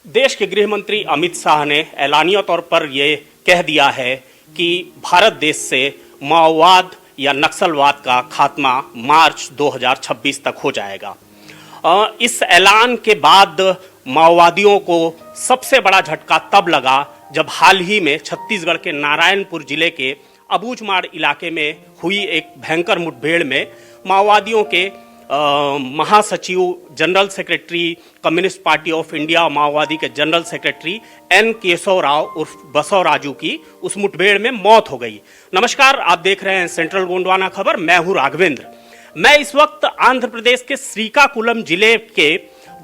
देश के गृह मंत्री अमित शाह ने ऐलानिया तौर पर ये कह दिया है कि भारत देश से माओवाद या नक्सलवाद का खात्मा मार्च 2026 तक हो जाएगा। इस ऐलान के बाद माओवादियों को सबसे बड़ा झटका तब लगा जब हाल ही में छत्तीसगढ़ के नारायणपुर जिले के अबूझमाड़ इलाके में हुई एक भयंकर मुठभेड़ में माओवादियों के महासचिव, general secretary, communist party of India माओवादी के general secretary N Keshav Rao उर्फ बसवराजू की उस मुठभेड़ में मौत हो गई। नमस्कार, आप देख रहे हैं सेंट्रल गोंडवाना खबर। मैं हूं राघवेंद्र। मैं इस वक्त आंध्र प्रदेश के श्रीकाकुलम जिले के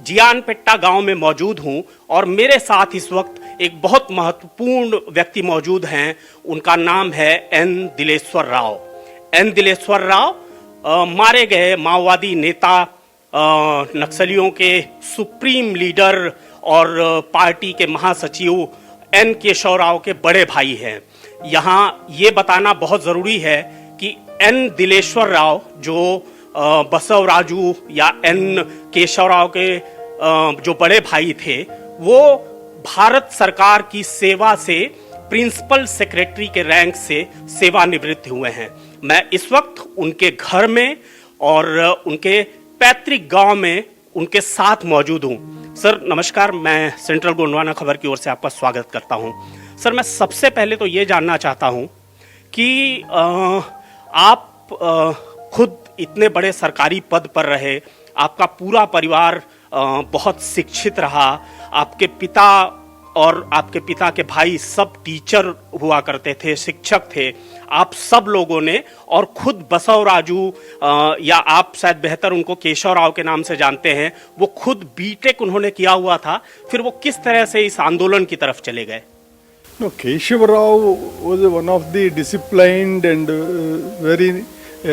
जियानपेट्टा गांव में मौजूद हूं और मेरे साथ इस वक्त एक बहुत महत्वपूर्ण व्यक्ति मौजूद हैं। उनका नाम है एन दिलेश्वर राव। एन दिलेश्वर राव मारे गए माओवादी नेता, नक्सलियों के सुप्रीम लीडर और पार्टी के महासचिव एन केशव राव के बड़े भाई हैं। यहाँ ये बताना बहुत ज़रूरी है कि एन दिलेश्वर राव जो बसवराजू या एन केशव राव के जो बड़े भाई थे, वो भारत सरकार की सेवा से प्रिंसिपल सेक्रेटरी के रैंक से सेवानिवृत्त हुए हैं। मैं इस वक्त उनके घर में और उनके पैतृक गांव में उनके साथ मौजूद हूं। सर नमस्कार, मैं सेंट्रल गोंडवाना खबर की ओर से आपका स्वागत करता हूं। सर, मैं सबसे पहले तो ये जानना चाहता हूं कि आप खुद इतने बड़े सरकारी पद पर रहे, आपका पूरा परिवार बहुत शिक्षित रहा, आपके पिता और आपके पिता के भाई सब टीचर हुआ करते थे, शिक्षक थे। आप सब लोगों ने और खुद बसवराजू या आप शायद बेहतर उनको केशव राव के नाम से जानते हैं, वो खुद बीटेक उन्होंने किया हुआ था। फिर वो किस तरह से इस आंदोलन की तरफ चले गए? No, Keshav Rao was one of the disciplined and very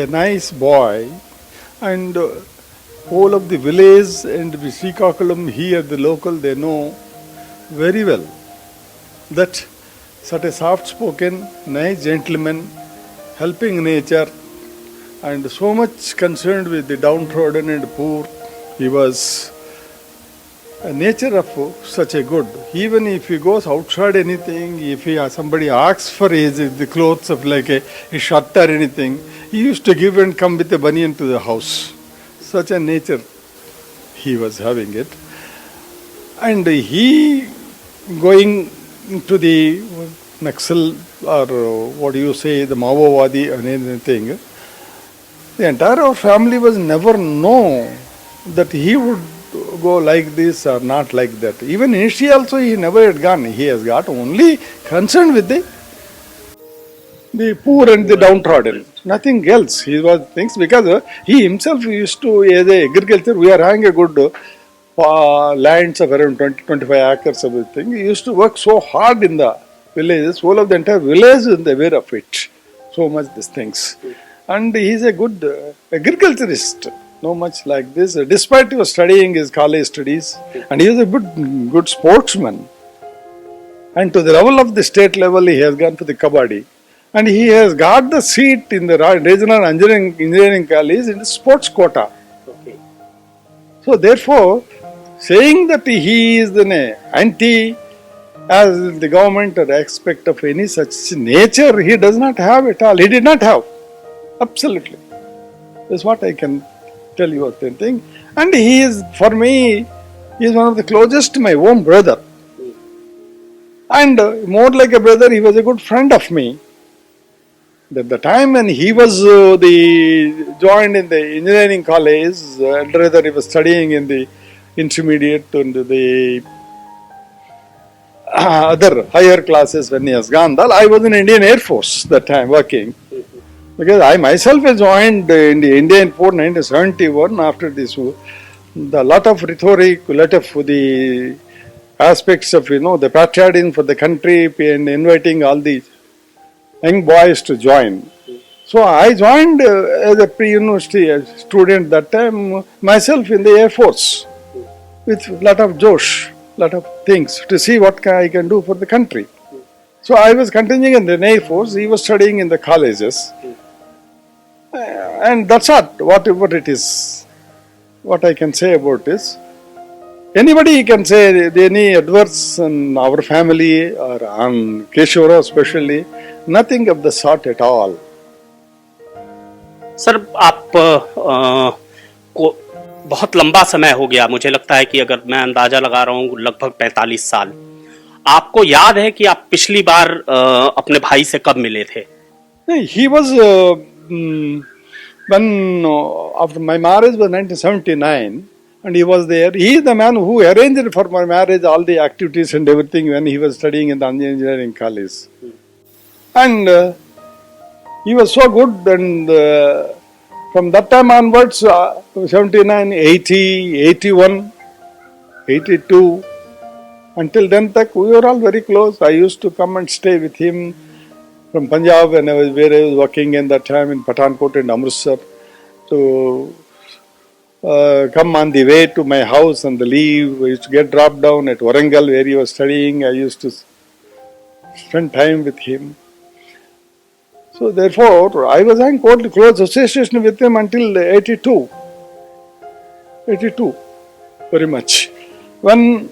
nice boy, and whole of the village and Srikakulam here, the local, they know very well that such a soft-spoken, nice gentleman, helping nature, and so much concerned with the downtrodden and poor. He was a nature of such a good. Even if he goes outside anything, if somebody asks for the clothes of like a shirt or anything, he used to give and come with a banyan to the house. Such a nature he was having it. And he going to the Naxal or what do you say, the Maoist or anything, the entire family was never know that he would go like this or not like that. Even initially also he never had gone. He has got only concern with the poor and the downtrodden. Nothing else. He was things because he himself used to, as a agriculture, we are having a good lands of around 20-25 acres of everything. He used to work so hard in the villages. Whole of the entire village is aware of it. So much these things. And he is a good agriculturist. No much like this. Despite he was studying his college studies, and he was a good sportsman. And to the level of the state level, he has gone to the kabaddi. And he has got the seat in the regional engineering college in the sports quota. Okay. So therefore, saying that he is an anti as the government or aspect of any such nature, he does not have at all. He did not have. Absolutely. That's what I can tell you of the thing. And he is, for me, he is one of the closest to my own brother. And more like a brother, he was a good friend of me. At the time when he was joined in the engineering college, rather he was studying in the intermediate and the other higher classes when he has gone. I was in Indian Air Force that time working. Because I myself joined in the Indian Force in 1971 after this. The lot of rhetoric, lot of the aspects of, the patriotism for the country and inviting all the young boys to join. So I joined as a pre-university student that time myself in the Air Force with lot of josh, lot of things to see what I can do for the country. So I was continuing in the Air Force, he was studying in the colleges. And that's what it is. What I can say about this. Anybody can say any adverse on our family or on Keshav Rao especially, nothing of the sort at all. Sir आप को बहुत लंबा समय हो गया, मुझे लगता है कि अगर मैं अंदाजा लगा रहा हूँ लगभग 45 साल। आपको याद है कि आप पिछली बार अपने भाई से कब मिले थे? He was when after my marriage was 1979, and he was there. He is the man who arranged for my marriage, all the activities and everything when he was studying in the engineering college. And he was so good, and from that time onwards, 79, 80, 81, 82, until then, we were all very close. I used to come and stay with him from Punjab when I was working in that time in Pathankot and Amritsar, to come on the way to my house and leave. We used to get dropped down at Warangal where he was studying. I used to spend time with him. So therefore, I was in close association with him until 82. 82, very much. When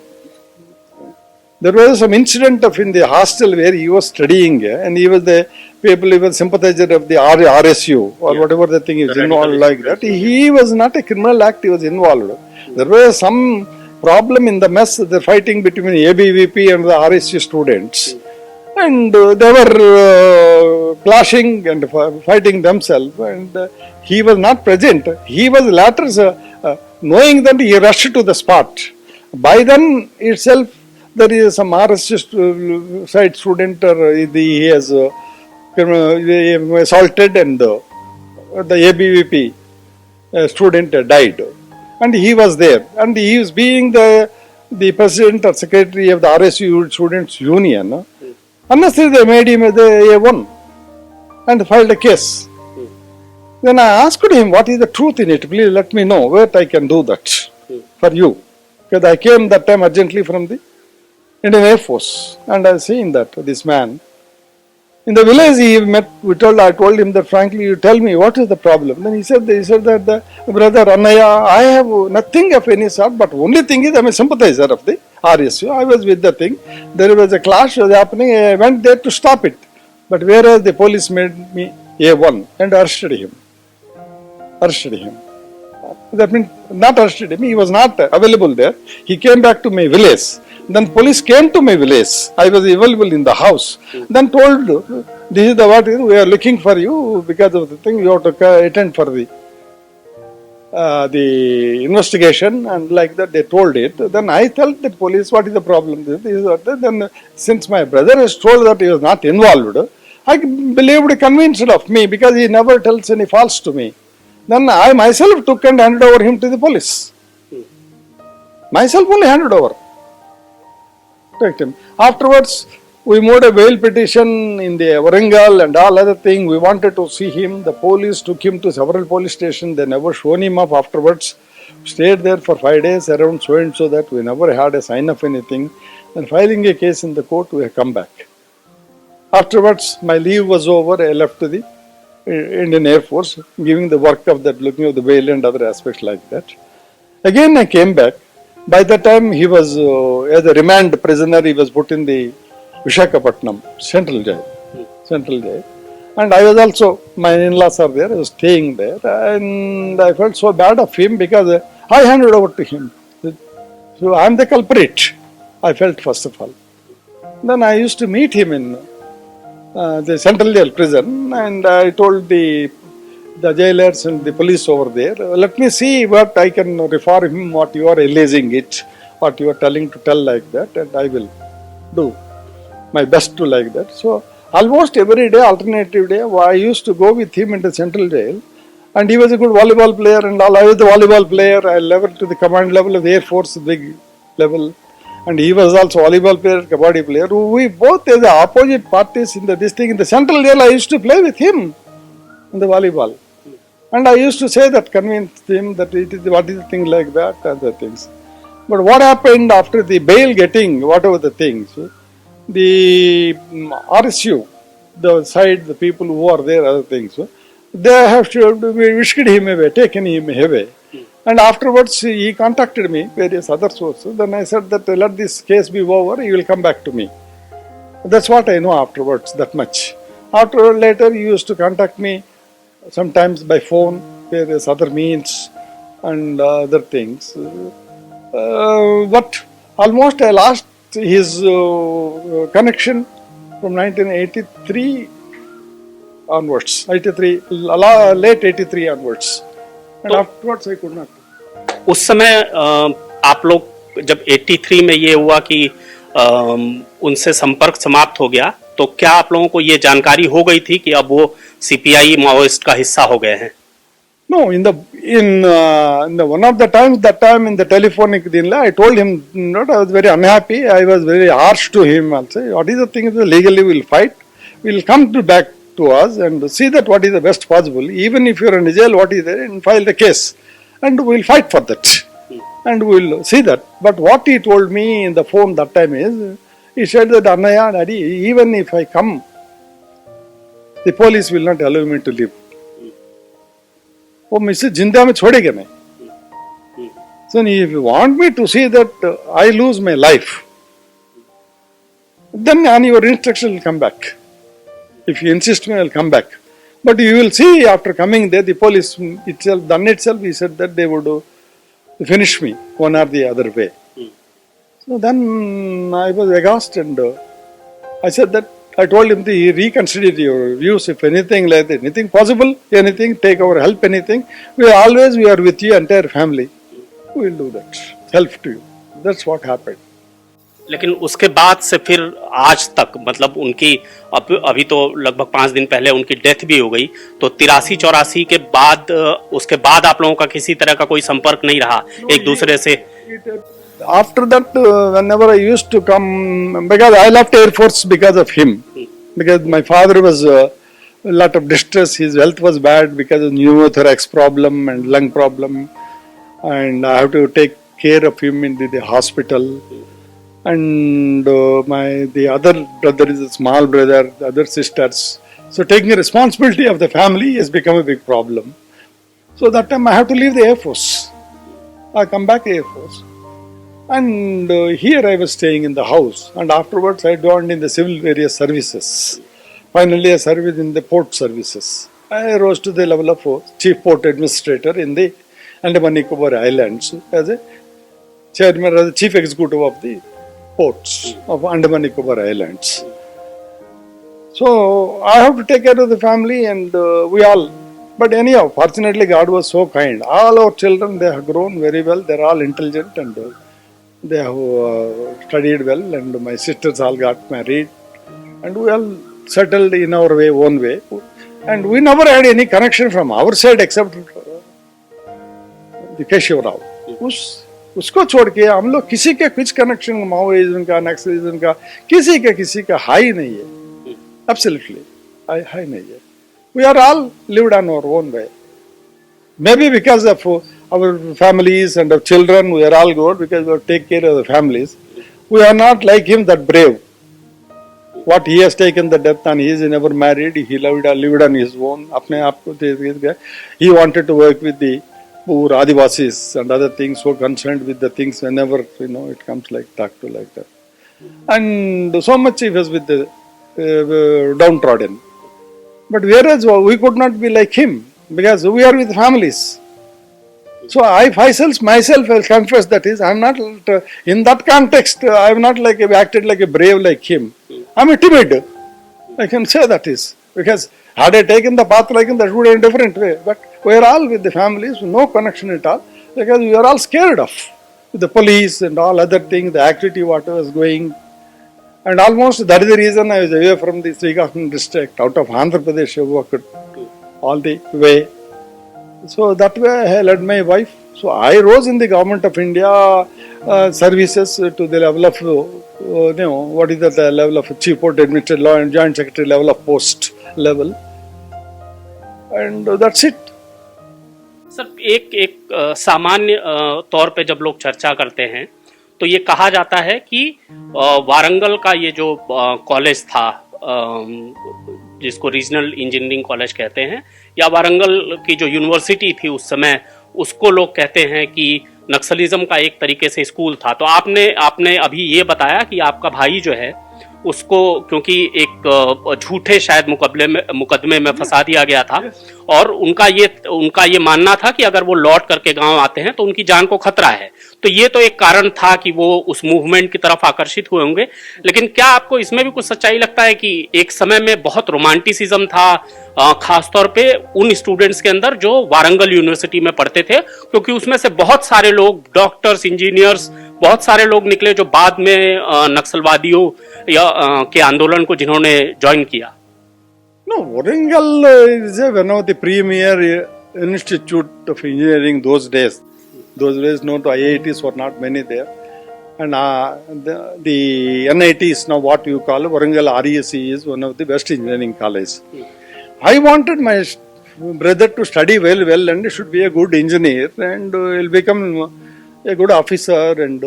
there was some incident in the hostel where he was studying, and he was the people, he was sympathizer of the RSU or whatever the thing is involved like that. He was not a criminal act, he was involved. There was some problem in the mess, the fighting between ABVP and the RSU students. And they were clashing and fighting themselves, and he was not present. He was later, knowing that, he rushed to the spot. By then itself, there is some RSU side student, he has assaulted, and the ABVP student died. And he was there. And he was being the president or secretary of the RSU Students' Union. Unnecessarily, they made him the A1 and filed a case. Then I asked him, what is the truth in it? Please let me know where I can do that for you. Because I came that time urgently from the Indian Air Force, and I seen that this man. In the village he met, I told him that frankly, you tell me what is the problem. Then he said that the brother Annaya, I have nothing of any sort, but only thing is I am a sympathizer of the RSU. I was with the thing. There was a clash was happening. I went there to stop it. But whereas the police made me A1 and arrested him. That means not arrested him. He was not available there. He came back to my village. Then police came to my village. I was available in the house. Then told, this is the what we are looking for you because of the thing. You have to attend for the investigation, and like that they told it. Then I told the police, what is the problem? This is what. Then since my brother has told that he was not involved, I believed, convinced of me, because he never tells any false to me. Then I myself took and handed over him to the police. Myself only handed over. Him. Afterwards, we made a bail petition in the Warangal and all other thing. We wanted to see him. The police took him to several police stations. They never shown him up afterwards. Stayed there for 5 days around so and so that we never had a sign of anything. Then filing a case in the court, we have come back. Afterwards, my leave was over. I left to the Indian Air Force, giving the work of that, looking at the bail and other aspects like that. Again, I came back. By that time, he was, as a remand prisoner, he was put in the Visakhapatnam, Central Jail. And I was also, my in-laws are there, I was staying there, and I felt so bad of him because I handed over to him. So I am the culprit, I felt first of all. Then I used to meet him in the Central Jail prison, and I told the jailers and the police over there, let me see what I can refer him, what you are alleging it, what you are telling to tell like that, and I will do my best to like that. So almost every day, alternative day, I used to go with him into Central Jail, and he was a good volleyball player and all. I was the volleyball player. I leveled to the command level of the Air Force, big level, and he was also volleyball player, kabaddi player. We both as the opposite parties in this thing. In the Central Jail, I used to play with him in the volleyball. And I used to say that, convinced him that it is what is the thing like that, other things. But what happened after the bail getting, whatever the things, the RSU, the side, the people who are there, other things, they have to whisked him away, taken him away. And afterwards, he contacted me, various other sources. Then I said that let this case be over, he will come back to me. That's what I know afterwards, that much. Later, he used to contact me sometimes by phone, various other means and other things. But almost I lost his connection from 1983 onwards, late 83 onwards. And afterwards I could not. उस समय आप लोग जब 83 में ये हुआ कि उनसे संपर्क समाप्त हो गया, तो क्या आप लोगों को ये जानकारी हो गई थी कि अब वो सीपीआई माओइस्ट का हिस्सा हो गए हैं? No, in the one of the times, that time in the telephonic deal, I told him not. I was very unhappy. I was very harsh to him. I'll say, what is the thing? Legally, we'll fight. We'll come back to us and see that what is the best possible. Even if you're in jail, what is there, and file the case, and we'll fight for that, and we'll see that. But what he told me in the phone that time is, he said that Annaya, Daddy, even if I come, the police will not allow me to live. वो मुझसे जिंदा में छोड़ेगा नहीं. So if you want me to see that I lose my life, then on your instruction will come back. If you insist me, I will come back. But you will see after coming there, the police itself, done itself, he said that they would finish me one or the other way. So then I was aghast and I said that, I told him to reconsider your views, if anything like that, anything possible, anything, take our help, anything. We are with you, entire family. We will do that. Help to you. That's what happened. लेकिन उसके बाद से फिर आज तक, मतलब उनकी अभी तो लगभग 5 दिन पहले उनकी डेथ भी हो गई, तो 83-84 के बाद उसके बाद आप लोगों का किसी तरह का कोई संपर्क नहीं रहा एक दूसरे से? After that, whenever I used to come, because I left Air Force because of him, because my father was a lot of distress, his health was bad because of pneumothorax problem and lung problem, and I have to take care of him in the hospital. And the other brother is a small brother, the other sisters. So taking the responsibility of the family has become a big problem. So that time I have to leave the Air Force. I come back to Air Force. And here I was staying in the house. And afterwards I joined in the civil various services. Finally I served in the port services. I rose to the level of Chief Port Administrator in the Andaman Nicobar Islands as a chairman, as a chief executive of the ports of Andaman Nicobar Islands. So I have to take care of the family and we all. But anyhow, fortunately God was so kind. All our children, they have grown very well. They are all intelligent and they have studied well. And my sisters all got married. And we all settled in our own way. And we never had any connection from our side except the Keshav Rao. उसको छोड़ के हम लोग किसी के कुछ connection Maoism का, नक्सलिज्म का, किसी का हाई नहीं है. Absolutely, हाई नहीं है. We are all lived on our own way. Maybe because of our families and our children, we are all good because we take care of the families. We are not like him, that brave. What he has taken the death and he is never married. He lived on his own. अपने आप को he wanted to work with the poor Adivasis and other things, so concerned with the things whenever, it comes like talk to like that. And so much he was with the downtrodden. But whereas we could not be like him, because we are with families. So I myself will confess that is, I am not, in that context, I am not acted like a brave like him. I am a timid. I can say that is. Because had I taken the path like him, that would be in a different way. But we are all with the families, no connection at all, because we are all scared of the police and all other things, the activity what was going. And almost that is the reason I was away from the Srikakulam district, out of Andhra Pradesh, I worked all the way. So that way I led my wife. So I rose in the government of India services to the level of, what is the level of Chief Port Administrator, Law and Joint Secretary level of post level. And that's it. Sir, एक सामान्य तौर पे जब लोग चर्चा करते हैं तो ये कहा जाता है कि वारंगल का ये जो कॉलेज था, जिसको रीजनल इंजीनियरिंग कॉलेज कहते हैं, या वारंगल की जो यूनिवर्सिटी थी उस समय, उसको लोग कहते हैं कि नक्सलिज्म का एक तरीके से स्कूल था। तो आपने अभी ये बताया कि आपका भाई जो है उसको क्योंकि एक झूठे शायद मुकदमे में फंसा दिया गया था, और उनका ये मानना था कि अगर वो लौट करके गांव आते हैं तो उनकी जान को खतरा है। तो ये तो एक कारण था कि वो उस मूवमेंट की तरफ आकर्षित हुए होंगे। लेकिन क्या आपको इसमें भी कुछ सच्चाई लगता है कि एक समय में बहुत रोमांटिसिज्म था, खासतौर पे उन स्टूडेंट्स के अंदर जो वारंगल यूनिवर्सिटी में पढ़ते थे, क्योंकि उसमें से बहुत सारे लोग डॉक्टर्स, इंजीनियर्स, बहुत सारे लोग निकले जो बाद में नक्सलवादियों या के आंदोलन को जिन्होंने ज्वाइन किया। No, Warangal is one of the premier institute of engineering those days. Those days, no, the IITs were not many there. And the NITs, now what you call Warangal RESC is one of the best engineering colleges. I wanted my brother to study well and should be a good engineer and will become a good officer and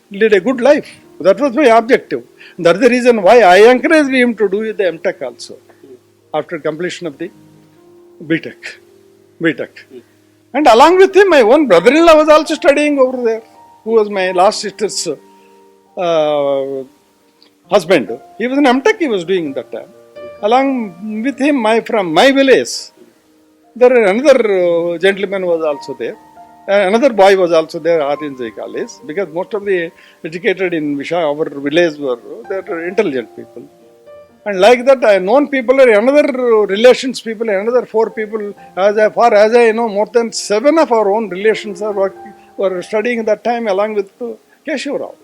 lead a good life. That was my objective. That's the reason why I encouraged him to do the MTech also after completion of the BTech. And along with him, my own brother-in-law was also studying over there, who was my last sister's husband. He was an MTech he was doing that time. Along with him, from my village, there another gentleman was also there. Another boy was also there at in the college, because most of the educated in our village were intelligent people. And like that, I known people, another relations people, another 4 people, as far as I know, more than 7 of our own relations were studying at that time along with Keshav Rao.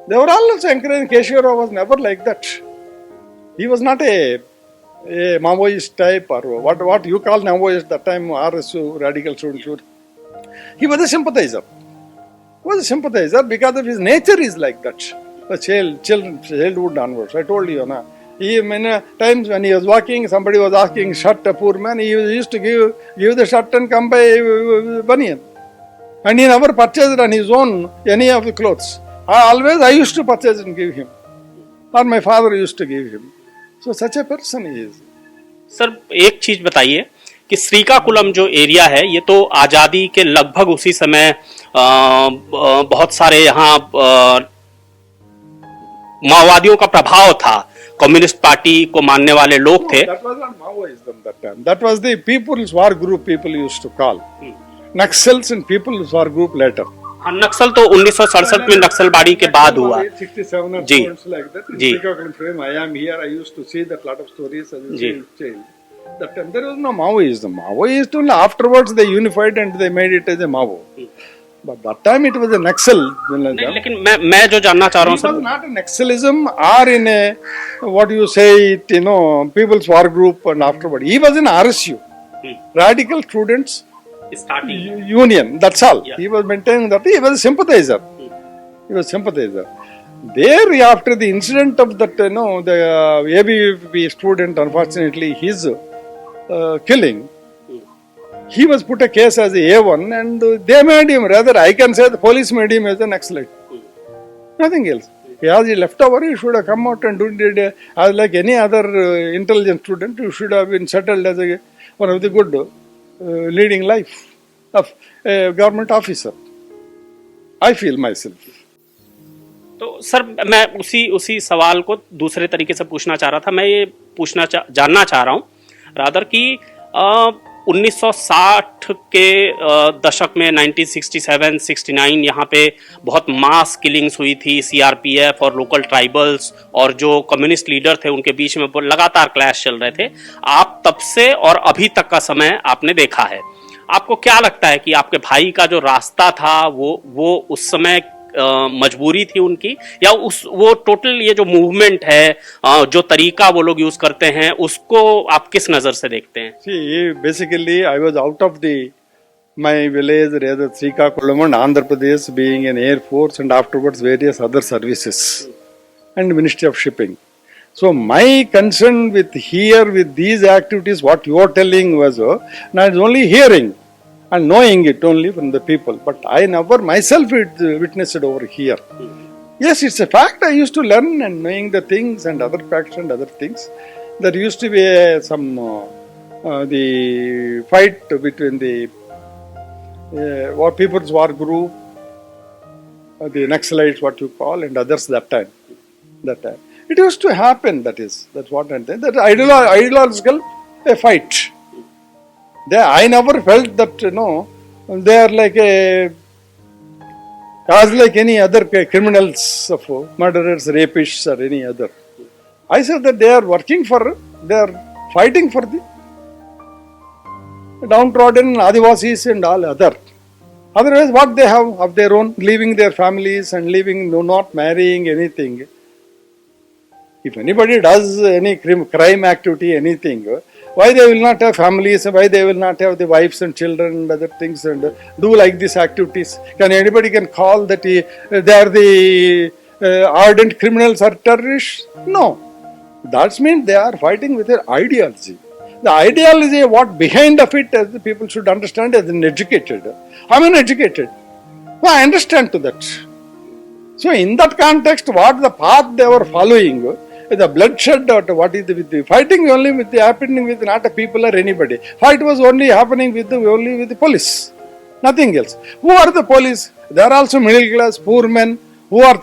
They were all also encouraging. Keshav Rao was never like that. He was not a Maoist type or what you call Maoist that time, RSU, Radical Student. He was a sympathizer. He was a sympathizer because of his nature is like that. The childhood onwards. I told you, na. He many times when he was walking, somebody was asking shirt, a poor man, he used to give the shirt and come by banian. And he never purchased on his own any of the clothes. I used to purchase and give him. Or my father used to give him. So such a person he is. Sir एक चीज बताइए कि श्रीकाकुलम जो area है ये तो आजादी के लगभग उसी समय बहुत सारे यहाँ माओवादियों का प्रभाव था, कम्युनिस्ट पार्टी को मानने वाले लोग थे। That was not Maoism that time. That was the People's War Group people used to call. Naxals and People's War Group later. हाँ, नक्सल तो 1967 में नक्सलबाड़ी के बाद हुआ। 67 जी like that. Ji. I am here. I used to see that lot of stories as a child. That time there was no Maoism. Maoist only afterwards they unified and they made it as a Mao. But that time it was a Naxal. लेकिन मैं जो जानना चाह रहा हूँ sir, it was not a Naxalism or in a what you say it, People's War Group and afterward. He was in RSU, Radical Students Union. That's all. Yeah. He was maintaining that. He was a sympathizer. He was a sympathizer. There, after the incident of that, the ABVP student, unfortunately, his killing, he was put a case as a A1 and they made him, rather I can say the police made him as an Naxalite. Nothing else. As he left over, he should have come out and did as like any other intelligent student, he should have been settled as one of the good leading life of a government officer. I feel myself. तो sir मैं उसी सवाल को दूसरे तरीके से पूछना चाह रहा था। मैं ये जानना चाह रहा हूँ रादर कि 1960 के दशक में 1967-69 यहाँ पे बहुत मास किलिंग्स हुई थी, सीआरपीएफ और लोकल ट्राइबल्स और जो कम्युनिस्ट लीडर थे उनके बीच में लगातार क्लैश चल रहे थे। आप तब से और अभी तक का समय आपने देखा है, आपको क्या लगता है कि आपके भाई का जो रास्ता था वो उस समय मजबूरी थी उनकी, या वो टोटल ये जो मूवमेंट है जो तरीका वो लोग यूज करते हैं उसको आप किस नजर से देखते हैं? See, basically I was out of my village, rather Srikakulam and Andhra Pradesh, being in Air Force and afterwards various other services and Ministry of Shipping. So my concern with these activities, what you are telling was not only hearing and knowing it only from the people, but I never myself witnessed it over here. Yes, it's a fact. I used to learn and knowing the things and other facts and other things. There used to be the fight between the what People's War Group, the Naxalites, what you call, and others that time. It used to happen, that's what I'm saying. That ideological a fight. I never felt that, they are like as like any other criminals of murderers, rapists or any other. I said that they are fighting for the downtrodden Adivasis and all other. Otherwise, what they have of their own, leaving their families and not marrying anything. If anybody does any crime activity, anything, why they will not have families, why they will not have the wives and children and other things and do like these activities? Can anybody call that they are the ardent criminals or terrorists? No. That means they are fighting with their ideology. The ideology, what behind of it, as the people should understand as an educated. I'm uneducated. So I understand to that. So in that context, what the path they were following, the bloodshed or what is the fighting only with the happening with not a people or anybody. Fight was only happening only with the police. Nothing else. Who are the police? They are also middle class, poor men who are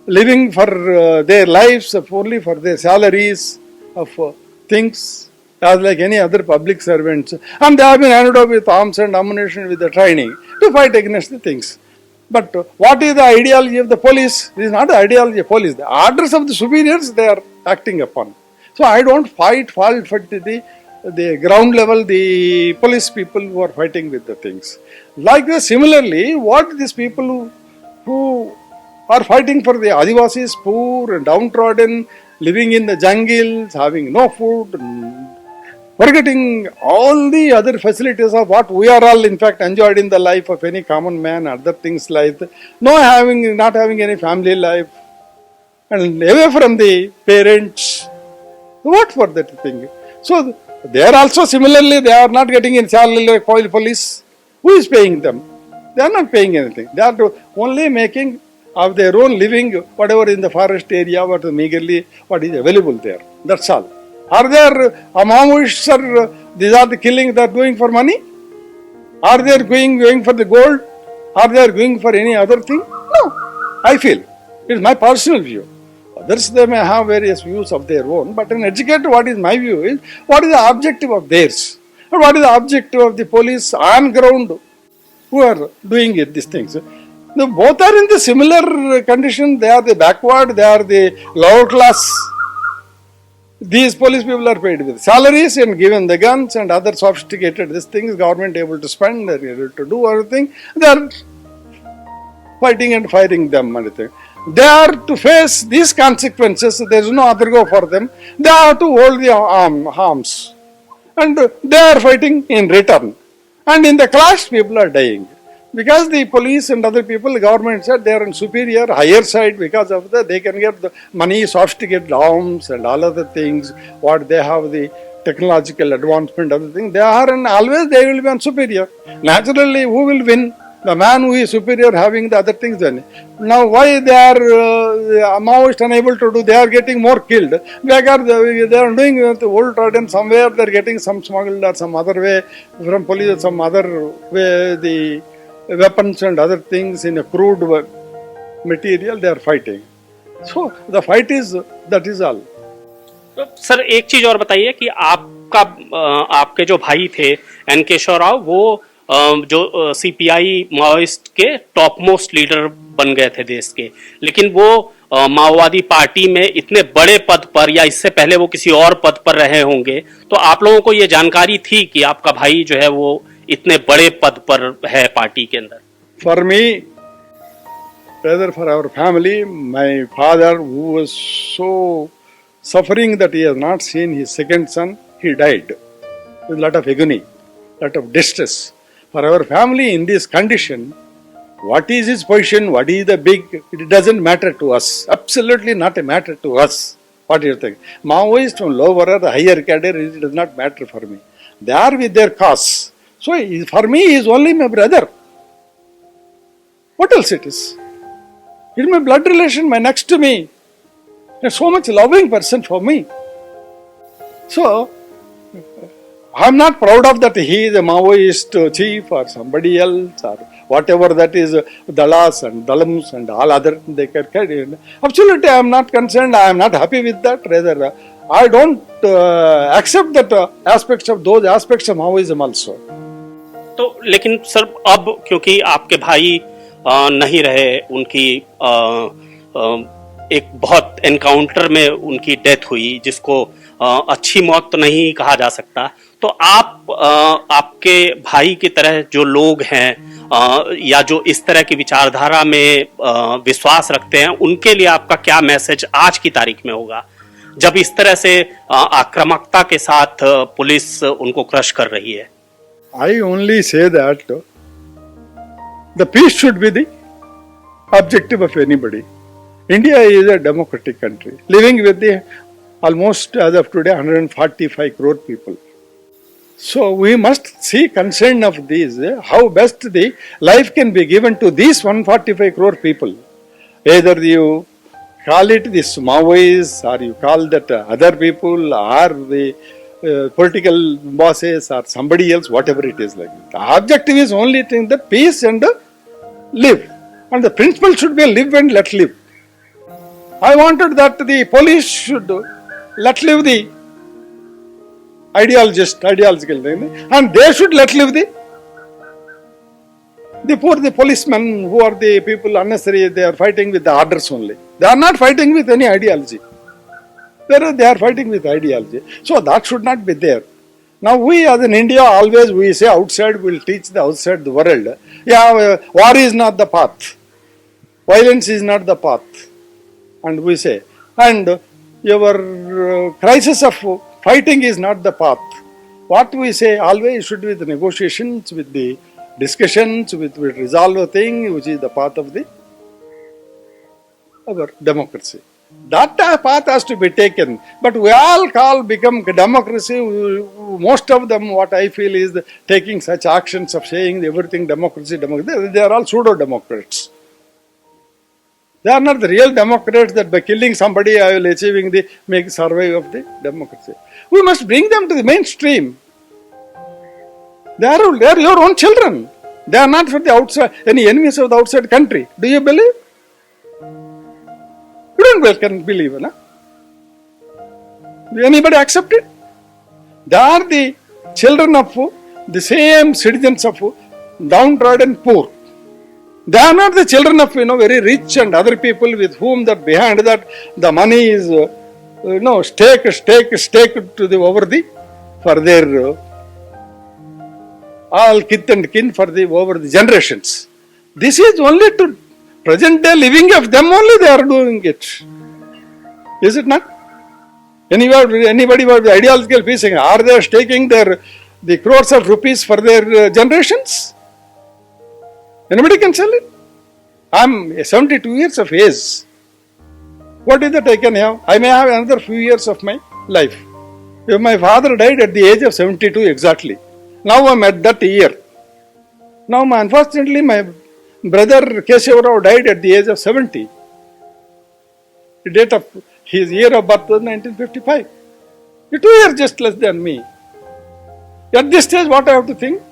living for their lives, only for their salaries of things, as like any other public servants. And they have been handed over with arms and ammunition with the training to fight against the things. But what is the ideology of the police? This is not the ideology of police. The orders of the superiors they are acting upon. So I don't fall for the ground level, the police people who are fighting with the things. Likewise, similarly, what these people who are fighting for the Adivasis, poor and downtrodden, living in the jungles, having no food, forgetting all the other facilities of what we are all in fact enjoyed in the life of any common man, other things like not having any family life and away from the parents. What for that thing? So they are also similarly, they are not getting in salary like police. Who is paying them? They are not paying anything. They are only making of their own living, whatever in the forest area, what is available there. That's all. Are there Maoists or these are the killing they are doing for money? Are they going for the gold? Are they going for any other thing? No. I feel. It is my personal view. Others they may have various views of their own, but an educator, what is my view is, what is the objective of theirs? And what is the objective of the police on ground who are doing these things? Now, both are in the similar condition. They are the backward, they are the lower class. These police people are paid with salaries and given the guns and other sophisticated things, government able to spend, they are able to do everything. They are fighting and firing them. They are to face these consequences. There is no other go for them. They have to hold the arms. And they are fighting in return. And in the clash, people are dying. Because the police and other people, the government said they are in superior, higher side because of that. They can get the money, sophisticated arms and all other things. What they have, the technological advancement, other things. They are and always they will be on superior. Naturally, who will win? The man who is superior having the other things then. Now why they are Maoist unable to do, they are getting more killed. Because they are doing the old trodden somewhere, they are getting some smuggled or some other way from police, some other way, the weapons and other things in a crude material, they are fighting. So the fight is, that is all. तो sir एक चीज और बताइए कि आपके जो भाई थे एन केशव राव, वो जो सीपीआई माओइस्ट के टॉप मोस्ट लीडर बन गए थे देश के, लेकिन वो माओवादी पार्टी में इतने बड़े पद पर या इससे पहले वो किसी और पद पर रहे होंगे, तो आप लोगों को ये जानकारी थी कि आपका भाई जो है वो इतने बड़े पद पर है पार्टी के अंदर? For me, rather for our family, my father, who was so suffering that he has not seen his second son, he died with a lot of agony, lot of distress. For our family in this condition, what is his position, what is the big, it doesn't matter to us. Absolutely not a matter to us. What do you think? Maoist from lower or higher cadre, it does not matter for me. They are with their cause. So for me, he is only my brother. What else it is? He is my blood relation, my next to me. He is so much loving person for me. So, I'm not proud of that he is a Maoist chief or somebody else or whatever that is, Dalas and Dalams and all other they can carry. Absolutely, I am not concerned. I am not happy with that. Rather, I don't accept that aspects of those aspects of Maoism also. तो लेकिन sir अब क्योंकि आपके भाई नहीं रहे, उनकी एक बहुत एनकाउंटर में उनकी डेथ हुई जिसको अच्छी मौत तो नहीं कहा जा सकता, तो आप आपके भाई की तरह जो लोग हैं या जो इस तरह की विचारधारा में विश्वास रखते हैं, उनके लिए आपका क्या मैसेज आज की तारीख में होगा जब इस तरह से आक्रामकता के साथ पुलिस उनको क्रश कर रही है? I only say that the peace should be the objective of anybody. India is a democratic country, living with the almost as of today 145 crore people. So we must see concern of these, how best the life can be given to these 145 crore people. Either you call it the Maoists or you call that other people or the political bosses or somebody else, whatever it is like. The objective is only thing that peace and live. And the principle should be live and let live. I wanted that the police should let live the ideological, and they should let live the policemen who are the people unnecessary. They are fighting with the orders only. They are not fighting with any ideology. They are fighting with ideology. So that should not be there. Now we as in India always we say outside we will teach the outside the world. Yeah, war is not the path. Violence is not the path. And we say, and your crisis of fighting is not the path. What we say always should be the negotiations, with the discussions, with resolve a thing, which is the path of our democracy. That path has to be taken. But we all become democracy. Most of them, what I feel is taking such actions of saying everything democracy. They are all pseudo-democrats. They are not the real democrats that by killing somebody I will achieving the make survive of the democracy. We must bring them to the mainstream. They are your own children. They are not for the outside, any enemies of the outside country. Do you believe? You don't believe, no? Do anybody accept it? They are the children of the same citizens of downtrodden poor. They are not the children of very rich and other people with whom that behind that the money is staked to the over the for their all kith and kin for the over the generations. This is only to present day living of them only they are doing it. Is it not? Anybody with the ideological peace, are they staking the crores of rupees for their generations? Anybody can sell it? I am 72 years of age. What is that I can have? I may have another few years of my life. If my father died at the age of 72 exactly, now I am at that year. Now unfortunately my brother Keshav Rao died at the age of 70. The date of his year of birth was 1955. 2 years just less than me. At this stage what I have to think?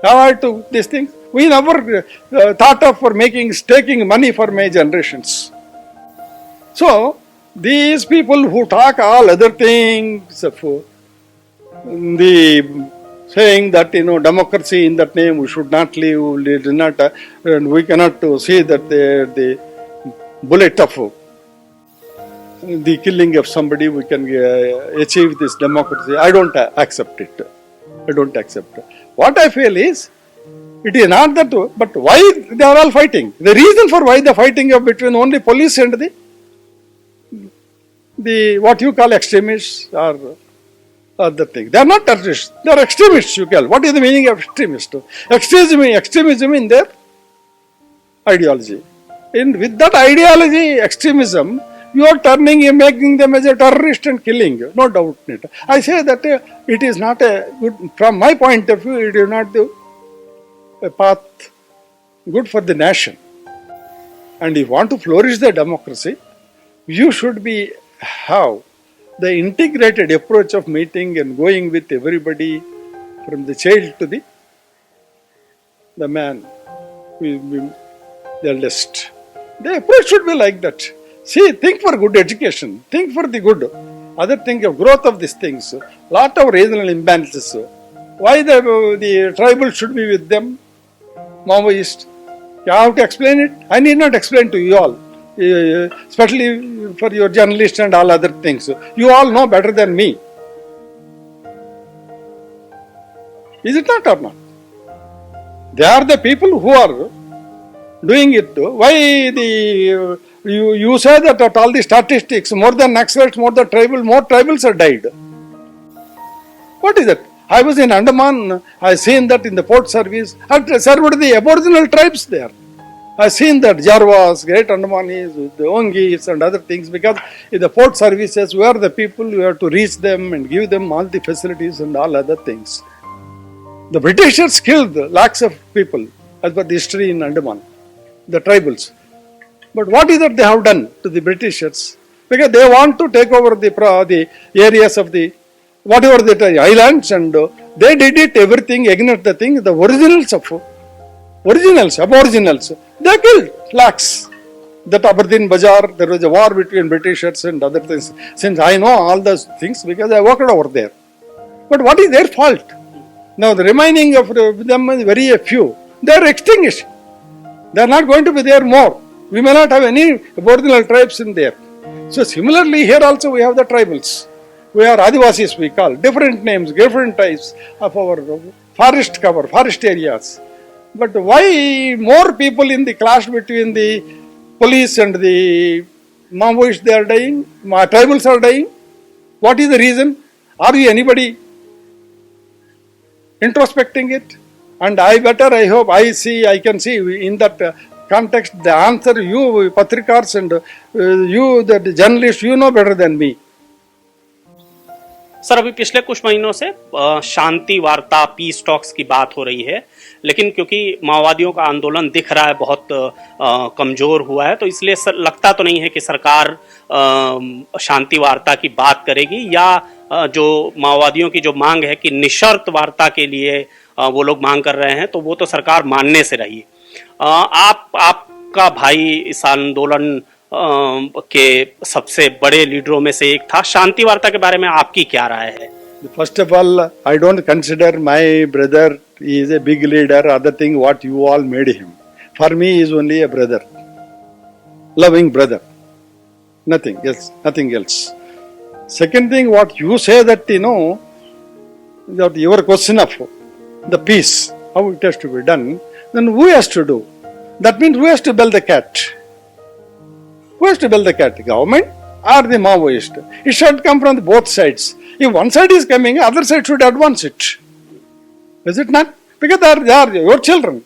How I have to this thing? We never thought of for staking money for my generations. So, these people who talk all other things, saying that democracy in that name we should not live, we cannot see that the bullet of the killing of somebody we can achieve this democracy. I don't accept it. I don't accept it. What I feel is, it is not that, but why they are all fighting? The reason for why the fighting of between only police and the what you call extremists or other thing. They are not terrorists. They are extremists. You call. What is the meaning of extremist? Extremism in their ideology. And with that ideology, extremism, you are making them as a terrorist and killing. No doubt in it. I say that it is not a good. From my point of view, it is not a path good for the nation. And if you want to flourish the democracy, you should have the integrated approach of meeting and going with everybody from the child to the man who is the eldest. The approach should be like that. See, think for good education, think for the good. Other thing of growth of these things. Lot of regional imbalances. Why the tribal should be with them? Maoist. You have to explain it. I need not explain to you all. Especially for your journalists and all other things. You all know better than me. Is it not or not? They are the people who are doing it. Why you say that at all the statistics, more than Naxals, more tribals have died. What is it? I was in Andaman, I seen that in the port service, I served the aboriginal tribes there. I seen that Jarwas, Great Andamanis, the Ongis and other things, because in the port services, we are the people, we have to reach them and give them all the facilities and all other things. The Britishers killed lakhs of people, as per the history in Andaman, the tribals. But what is that they have done to the Britishers? Because they want to take over the areas of the whatever the islands, and they did it everything against the thing, the aboriginals, they killed lakhs. That Aberdeen Bazaar, there was a war between Britishers and other things. Since I know all those things because I worked over there. But what is their fault? Now the remaining of them is very few. They are extinguished. They are not going to be there more. We may not have any aboriginal tribes in there. So similarly here also we have the tribals. We are Adivasis, we call, different names, different types of our forest cover, forest areas. But why more people in the clash between the police and the Maoists, they are dying, tribals are dying? What is the reason? Are you anybody introspecting it? And I hope, I can see in that context the answer you patrikars and you the journalists, you know better than me. Sir, अभी पिछले कुछ महीनों से शांति वार्ता, peace talks की बात हो रही है, लेकिन क्योंकि माओवादियों का आंदोलन दिख रहा है बहुत कमजोर हुआ है, तो इसलिए लगता तो नहीं है कि सरकार शांति वार्ता की बात करेगी, या जो माओवादियों की जो मांग है कि निशर्त वार्ता के लिए वो लोग मांग कर रहे हैं, तो वो तो सरकार मानने से रही। आपका भाई इस आंदोलन के सबसे बड़े लीडरों में से एक था। शांति वार्ता के बारे में आपकी क्या राय है? First of all, I don't consider my brother is a big leader, other thing what you all made him. For me, he is only a brother, loving brother, nothing else. Second thing, what you say that, that your question of the peace, how it has to be done, then who has to do? That means who has to bell the cat? Who has to bell the cat? Government or the Maoist? It should come from both sides. If one side is coming, other side should advance it. Is it not? Because they are your children.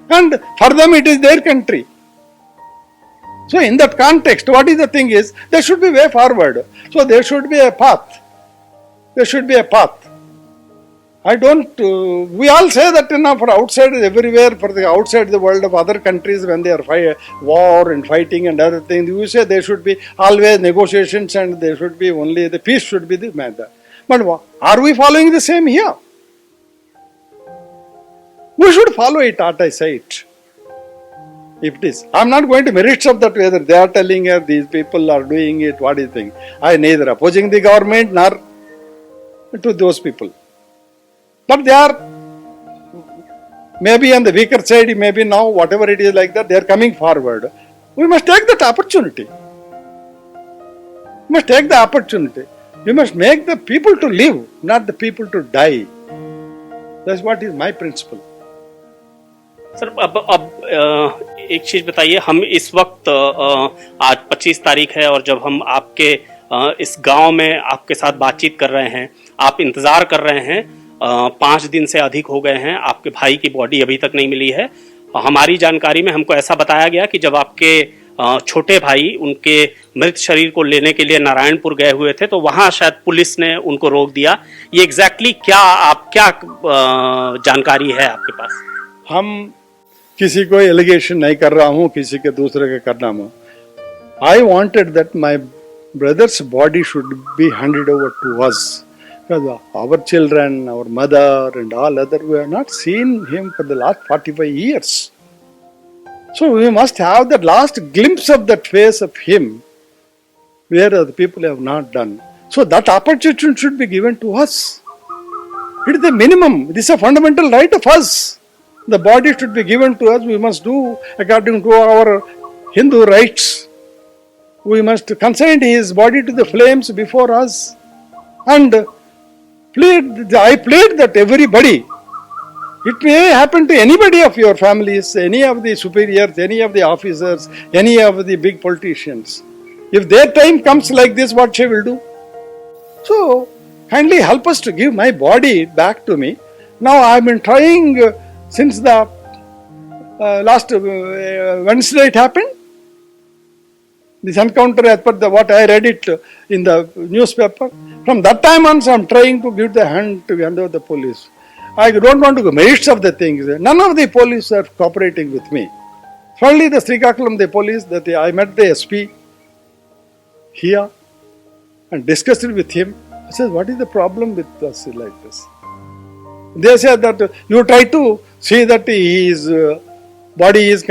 And for them it is their country. So in that context, what is the thing is, there should be way forward. So there should be a path. There should be a path. We all say that for outside everywhere, for the outside the world of other countries when they are war and fighting and other things, you say there should be always negotiations and there should be only the peace should be the matter. But are we following the same here? We should follow it, as I say it. If it is, I am not going to merits of that whether they are telling her these people are doing it, what do you think? I am neither opposing the government nor to those people. But they are maybe on the weaker side, maybe now, whatever it is like that, they are coming forward. We must take that opportunity. We must take the opportunity. We must make the people to live, not the people to die. That's what is my principle. Sir, अब एक चीज बताइए, हम इस वक्त आज 25 तारीख है और जब हम आपके इस गांव में आपके साथ बातचीत कर रहे हैं, आप इंतजार कर रहे हैं, 5 दिन से अधिक हो गए हैं, आपके भाई की बॉडी अभी तक नहीं मिली है। हमारी जानकारी में हमको ऐसा बताया गया कि जब आपके छोटे भाई उनके मृत शरीर को लेने के लिए नारायणपुर गए हुए थे, तो वहां शायद पुलिस ने उनको रोक दिया। ये एग्जैक्टली क्या जानकारी है आपके पास? हम किसी को एलिगेशन नहीं कर रहा हूं, किसी के दूसरे के करना हूं। I wanted that my brother's body should be handed over to us. Because our children, our mother and all other, we have not seen him for the last 45 years. So we must have the last glimpse of that face of him, where the people have not done. So that opportunity should be given to us. It is the minimum. This is a fundamental right of us. The body should be given to us. We must do according to our Hindu rights. We must consign his body to the flames before us. And I plead that everybody, it may happen to anybody of your families, any of the superiors, any of the officers, any of the big politicians. If their time comes like this, what she will do? So, kindly help us to give my body back to me. Now I have been trying since the last Wednesday it happened. This encounter, as per what I read it in the newspaper. From that time on, I am trying to give the hand over the police. I don't want to go merits of the things. None of the police are cooperating with me. Finally, the Srikakulam, the police, I met the SP here and discussed it with him. I said, what is the problem with us like this? They said that you try to see that his body is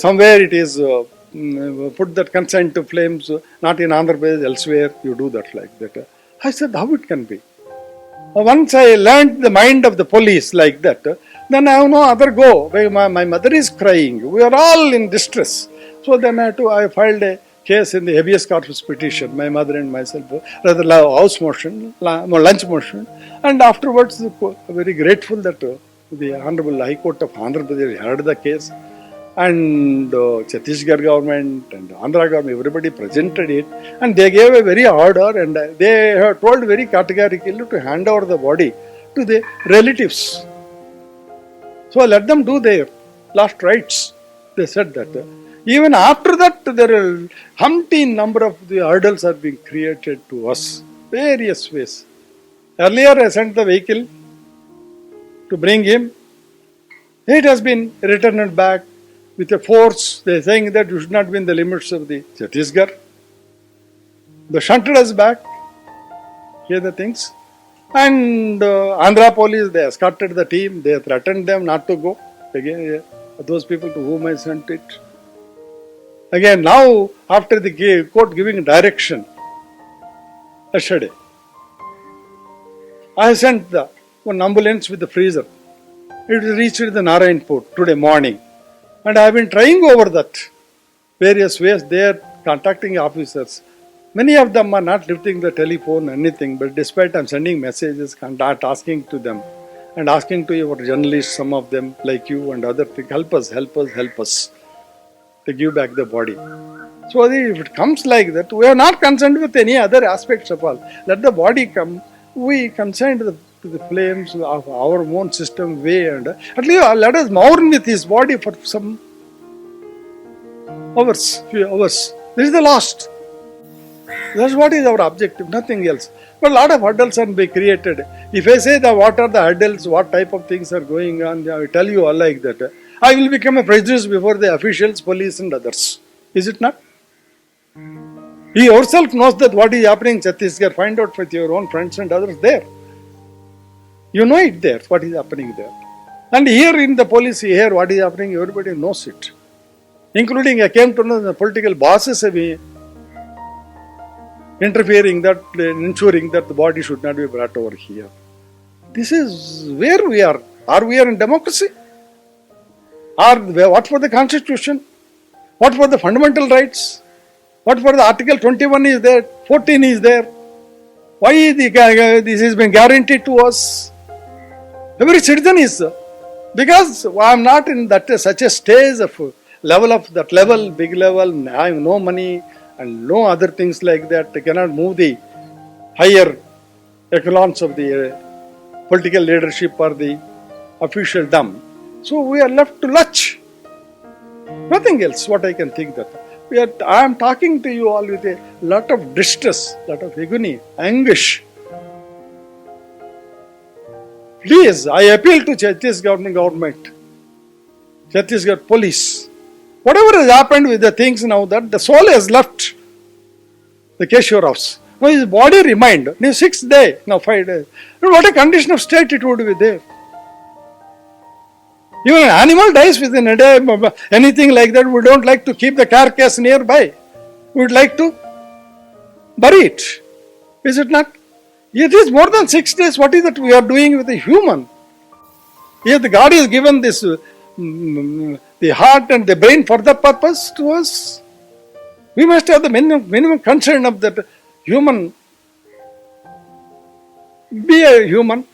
somewhere it is put that consent to flames, not in Andhra Pradesh, elsewhere, you do that like that. I said, how it can be? Once I learned the mind of the police like that, then I have no other go. My mother is crying. We are all in distress. So then I filed a case in the habeas corpus petition, my mother and myself, rather house motion, lunch motion. And afterwards, very grateful that the Honorable High Court of Andhra Pradesh heard the case. And Chhattisgarh government and Andhra government, everybody presented it, and they gave a very order, and they have told very categorically to hand over the body to the relatives. So let them do their last rites. They said that. Even after that, there are umpteen number of the hurdles are being created to us, various ways. Earlier, I sent the vehicle to bring him. It has been returned back with a force. They are saying that you should not be in the limits of the Chhattisgarh. They shunted us back. Here the things. And Andhra police, they escorted the team. They threatened them not to go. Again, those people to whom I sent it. Again, now, after the court giving direction, yesterday, I sent one ambulance with the freezer. It reached the Narayanpur today morning. And I have been trying over that various ways. They are contacting officers. Many of them are not lifting the telephone, anything. But despite I'm sending messages, asking to them, and asking to your journalists, some of them like you and other things, help us to give back the body. So if it comes like that, we are not concerned with any other aspects of all. Let the body come. We concerned to the flames of our own system way, and at least let us mourn with his body for some hours, few hours. This is the last. That's what is our objective, nothing else. But a lot of hurdles are being created. If I say that what are the hurdles, what type of things are going on, I will tell you all like that. I will become a prejudice before the officials, police and others. Is it not? He yourself knows that what is happening in Chhattisgarh. Find out with your own friends and others there. You know it there, what is happening there. And here in the police, here what is happening, everybody knows it. Including I came to know the political bosses have been interfering that, ensuring that the body should not be brought over here. This is where we are. Are we in democracy? What for the constitution? What for the fundamental rights? What for the article 21 is there? 14 is there? Why this has been guaranteed to us? Every citizen is. Because I am not in that such a stage of level, big level, I have no money and no other things like that. I cannot move the higher echelons of the political leadership or the officialdom. So we are left to lurch. Nothing else, what I can think that. I am talking to you all with a lot of distress, lot of agony, anguish. Please, I appeal to Chhattisgarh government, Chhattisgarh police. Whatever has happened with the things now that the soul has left the Keshav Raos. Now his body remained. Now 6th day, now 5 days. What a condition of state it would be there. Even an animal dies within a day, anything like that, we don't like to keep the carcass nearby. We would like to bury it. Is it not? It is more than 6 days. What is that we are doing with a human? Yet God has given this, the heart and the brain for the purpose to us. We must have the minimum concern of that human. Be a human.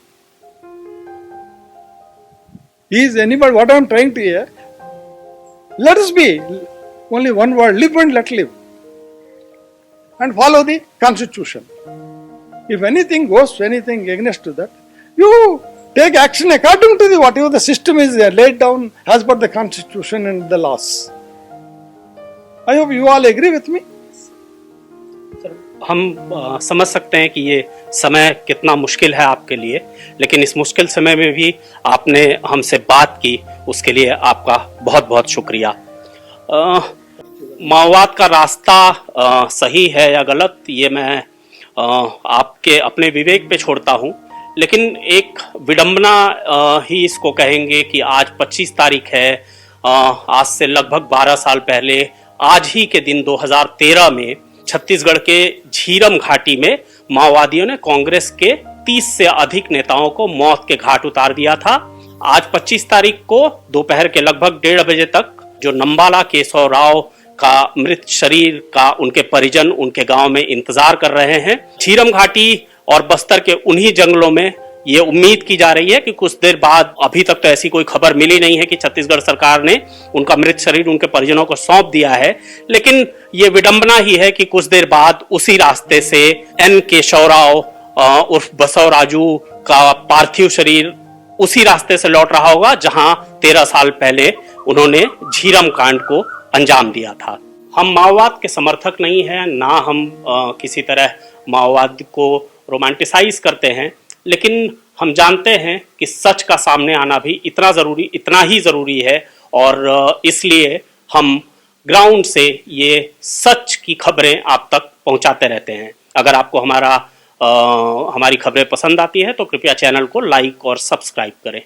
Is anybody, what I am trying to hear? Let us be only one word, live and let live. And follow the constitution. If anything goes, anything against to that, you take action according to whatever the system is laid down as per the constitution and the laws. I hope you all agree with me. हम समझ सकते हैं कि ये समय कितना मुश्किल है आपके लिए, लेकिन इस मुश्किल समय में भी आपने हमसे बात की, उसके लिए आपका बहुत बहुत शुक्रिया। माओवाद का रास्ता सही है या गलत, ये मैं आपके अपने विवेक पे छोड़ता हूँ, लेकिन एक विडंबना ही इसको कहेंगे कि आज 25 तारीख है। आज से लगभग 12 साल पहले आज ही के दिन 2013 में छत्तीसगढ़ के झीरम घाटी में माओवादियों ने कांग्रेस के 30 से अधिक नेताओं को मौत के घाट उतार दिया था। आज 25 तारीख को दोपहर के लगभग 1:30 बजे तक जो नंबाला केशव राव का मृत शरीर का उनके परिजन उनके गांव में इंतजार कर रहे हैं। झीरम घाटी और बस्तर के उन्हीं जंगलों में ये उम्मीद की जा रही है कि कुछ देर बाद, अभी तक तो ऐसी कोई खबर मिली नहीं है कि छत्तीसगढ़ सरकार ने उनका मृत शरीर उनके परिजनों को सौंप दिया है, लेकिन ये विडंबना ही है कि कुछ देर बाद उसी रास्ते से एन केशव राव उर्फ बसवराजू का पार्थिव शरीर उसी रास्ते से लौट रहा होगा जहां 13 साल पहले उन्होंने झीरम कांड को अंजाम दिया था। हम माओवाद के समर्थक नहीं हैं, ना हम किसी तरह माओवाद को रोमांटिसाइज करते हैं, लेकिन हम जानते हैं कि सच का सामने आना भी इतना ही जरूरी है, और इसलिए हम ग्राउंड से ये सच की खबरें आप तक पहुंचाते रहते हैं। अगर आपको हमारी खबरें पसंद आती है तो कृपया चैनल को लाइक और सब्सक्राइब करें।